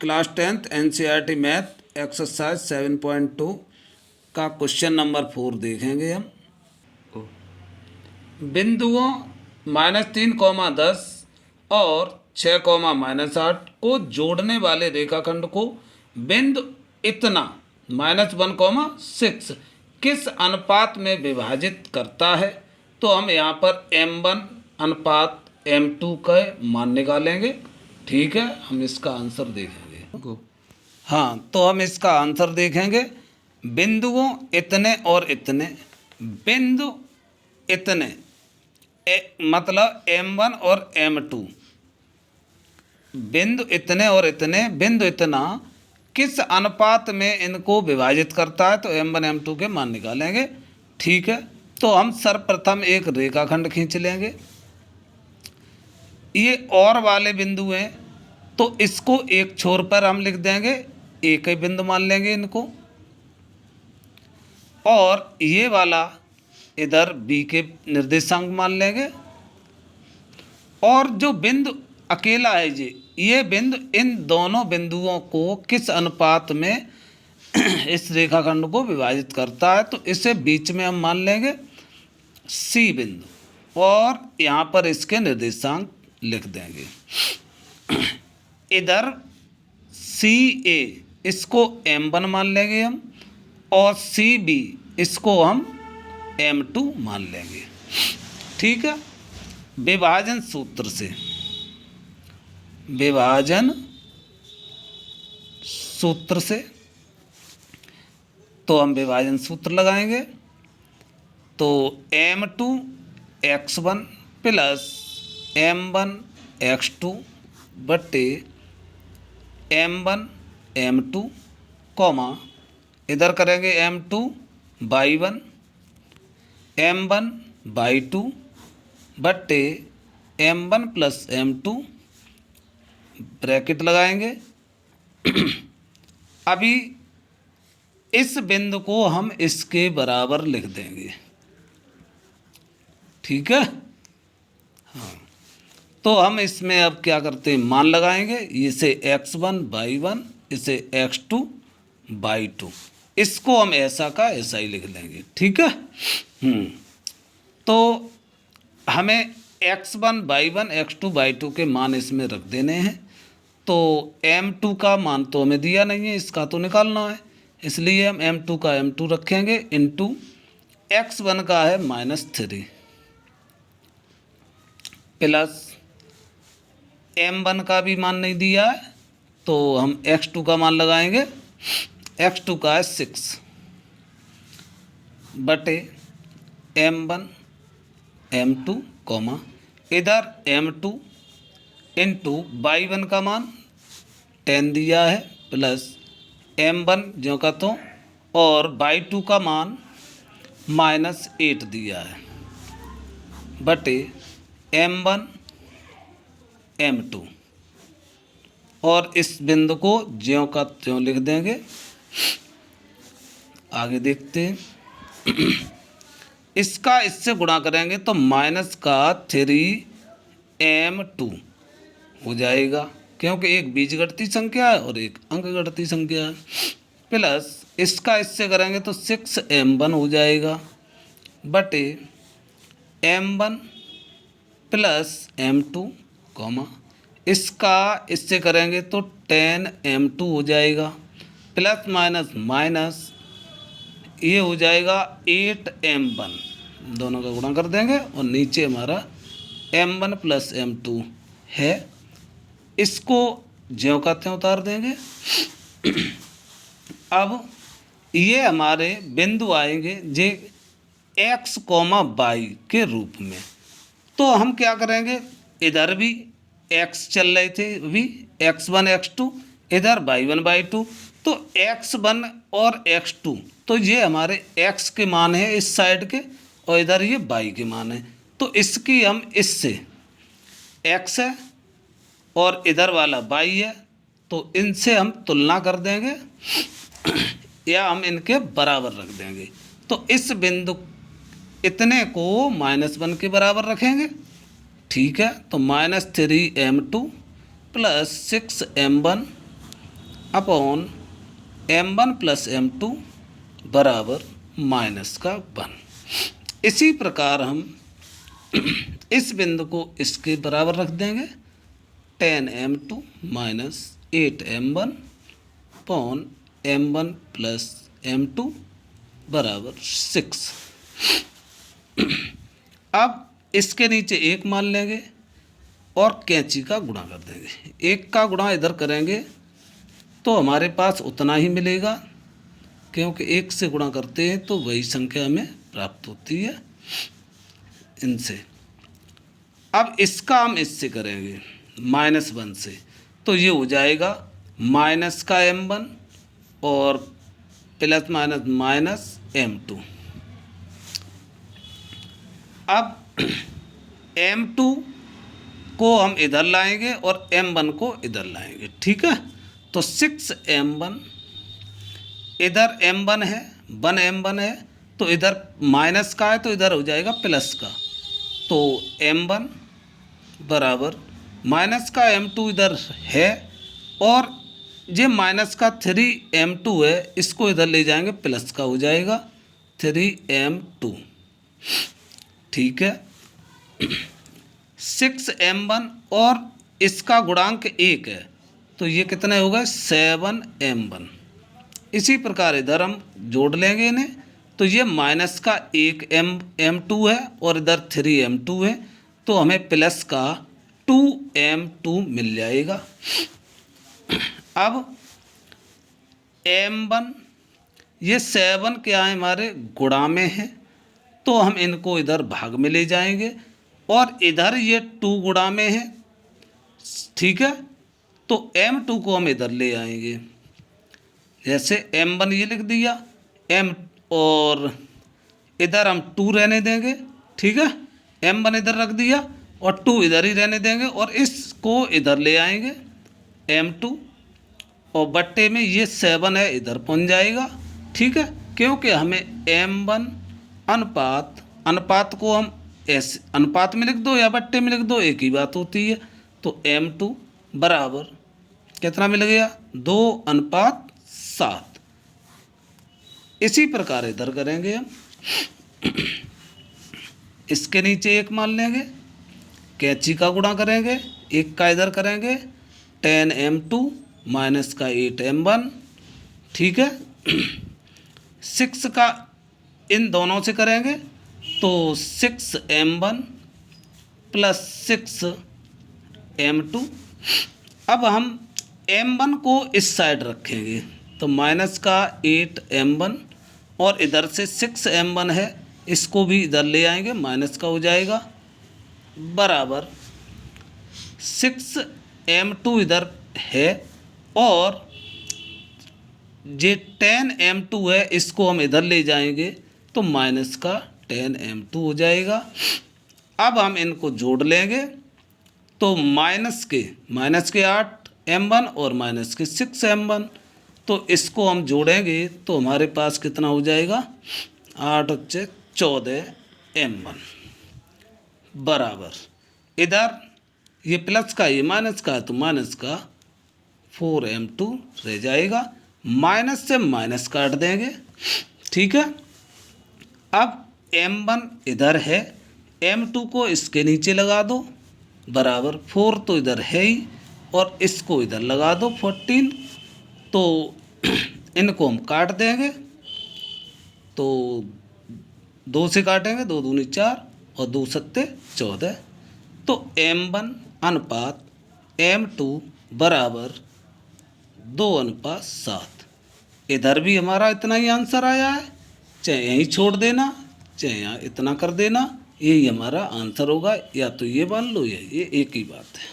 Class 10th NCERT math exercise 7.2 का question number 4 देखेंगे हम। बिंदुओं -3, 10 और 6, -8 को जोड़ने वाले रेखाखंड को बिंदु इतना -1, 6 किस अनुपात में विभाजित करता है। तो हम यहाँ पर m1 अनुपात m2 का मान निकालेंगे। ठीक है, हम इसका आंसर देखेंगे। हाँ, तो हम इसका आंसर देखेंगे। बिंदुओं इतने और इतने, बिंदु इतने मतलब m1 और m2, बिंदु इतने और इतने, बिंदु इतना किस अनुपात में इनको विभाजित करता है। तो m1 m2 के मान निकालेंगे। ठीक है, तो हम सर्वप्रथम एक रेखाखंड खींच लेंगे। ये और वाले बिंदु हैं, तो इसको एक छोर पर हम लिख देंगे, एक ही बिंदु मान लेंगे इनको। और ये वाला इधर b के निर्देशांक मान लेंगे। और जो बिंदु अकेला है ये बिंदु इन दोनों बिंदुओं को किस अनुपात में इस रेखाखंड को विभाजित करता है। तो इसे बीच में हम मान लेंगे c बिंदु, और यहाँ पर इसके निर्देशांक लिख देंगे। इधर CA इसको m1 मान लेंगे हम, और CB इसको हम m2 मान लेंगे। ठीक है, विभाजन सूत्र से, विभाजन सूत्र से तो हम विभाजन सूत्र लगाएंगे। तो m2 x1 plus m1 x2 बट्टे m1 m2 कॉमा इधर करेंगे m2 y1 m1 y2 बट्टे m1 प्लस m2 ब्रैकेट लगाएंगे। अभी इस बिंदु को हम इसके बराबर लिख देंगे। ठीक है, हाँ, तो हम इसमें अब क्या करते हैं, मान लगाएंगे। इसे x1 y1, इसे x2 y2, इसको हम ऐसा का ऐसा ही लिख लेंगे। ठीक है, तो हमें x1 y1 x2 y2 के मान इसमें रख देने हैं। तो m2 का मान तो हमें दिया नहीं है, इसका तो निकालना है, इसलिए हम m2 का m2 रखेंगे इंटू x1 का है -3 प्लस m1 का भी मान नहीं दिया है, तो हम x2 का मान लगाएंगे। x2 का है 6 बटे m1 m2 कॉमा इधर m2 इंटू y1 का मान 10 दिया है प्लस m1 जो का तो, और y2 का मान -8 दिया है बटे m1 m2, और इस बिंदु को ज्यों का त्यों लिख देंगे। आगे देखते हैं। इसका इससे गुणा करेंगे तो -3m2 हो जाएगा, क्योंकि एक बीजगणितीय संख्या है और एक अंकगणितीय संख्या है। प्लस इसका इससे करेंगे तो 6m1 हो जाएगा बटे m1 प्लस m2 कॉमा इसका इससे करेंगे तो 10m2 हो जाएगा, प्लस माइनस माइनस ये हो जाएगा 8m1, दोनों का गुणा कर देंगे और नीचे हमारा m1 प्लस m2 है, इसको ज्यों का त्यों उतार देंगे। अब ये हमारे बिंदु आएंगे जे x, y के रूप में। तो हम क्या करेंगे, इधर भी x चल रहे थे भी x1 x2, इधर y1 y2, तो x1 और x2 तो ये हमारे x के मान है इस साइड के, और इधर ये y के मान है। तो इसकी हम इससे x है और इधर वाला y है, तो इनसे हम तुलना कर देंगे या हम इनके बराबर रख देंगे। तो इस बिंदु इतने को -1 के बराबर रखेंगे। ठीक है, तो -3m2 plus 6m1 upon m1 plus m2 बराबर माइनस का 1। इसी प्रकार हम इस बिंदु को इसके बराबर रख देंगे 10m2 minus 8m1 upon m1 plus m2 बराबर 6। अब इसके नीचे 1 मान लेंगे और कैंची का गुणा कर देंगे। 1 का गुणा इधर करेंगे तो हमारे पास उतना ही मिलेगा, क्योंकि 1 से गुणा करते हैं तो वही संख्या हमें प्राप्त होती है इनसे। अब इसका हम इससे करेंगे -1 से, तो ये हो जाएगा माइनस का m1 और प्लस माइनस माइनस m2। अब m2 को हम इधर लाएंगे और m1 को इधर लाएंगे, ठीक है। तो 6m1 इधर m1 है, 1m1 है, तो इधर माइनस का है तो इधर हो जाएगा प्लस का। तो m1 बराबर माइनस का m2 इधर है और ये माइनस का 3m2 है, इसको इधर ले जाएंगे प्लस का हो जाएगा 3m2, ठीक है। 6m1 और इसका गुणांक 1 है, तो ये कितने हो गए 7m1। इसी प्रकार इधर हम जोड़ लेंगे इन्हें, तो ये माइनस का 1m2 है और इधर 3m2 है, तो हमें प्लस का 2m2 मिल जाएगा। अब m1 ये 7 क्या है हमारे गुणा में है, तो हम इनको इधर भाग में ले जाएंगे और इधर ये 2 गुणा में है, ठीक है। तो m2 को हम इधर ले आएंगे, जैसे m1 ये लिख दिया m और इधर हम 2 रहने देंगे, ठीक है। m1 इधर रख दिया और 2 इधर ही रहने देंगे और इसको इधर ले आएंगे m2 और बट्टे में ये 7 है इधर पहुंच जाएगा, ठीक है। क्योंकि हमें m1 अनुपात को हम ऐसे अनुपात में लिख दो या बट्टे में लिख दो, एक ही बात होती है। तो m2 बराबर कितना मिल गया 2:7। इसी प्रकार इधर करेंगे हम, इसके नीचे 1 मान लेंगे, कैंची का गुणा करेंगे, 1 का इधर करेंगे 10m2 माइनस का 8m1, ठीक है। 6 का इन दोनों से करेंगे तो 6m1 प्लस 6m2। अब हम m1 को इस साइड रखेंगे, तो माइनस का 8m1 और इधर से 6m1 है, इसको भी इधर ले आएंगे, माइनस का हो जाएगा बराबर 6m2 इधर है और ये 10m2 है, इसको हम इधर ले जाएंगे तो माइनस का 10m2 हो जाएगा। अब हम इनको जोड़ लेंगे, तो माइनस के 8m1 और माइनस के 6m1, तो इसको हम जोड़ेंगे तो हमारे पास कितना हो जाएगा 8 और 14m1 बराबर, इधर ये प्लस का ये माइनस का है तो माइनस का 4m2 रह जाएगा, माइनस से माइनस काट देंगे, ठीक है। अब m1 इधर है, m2 को इसके नीचे लगा दो बराबर 4 तो इधर है ही और इसको इधर लगा दो 14, तो इनको हम काट देंगे, तो 2 से काटेंगे, 2 दूनी 4 और 2 सत्ते 14, तो m1 अनुपात m2 बराबर 2:7। इधर भी हमारा इतना ही आंसर आया है, चाहे यहीं छोड़ देना चाहे यहाँ इतना कर देना, यही हमारा आंसर होगा, या तो ये मान लो या ये एक ही बात है।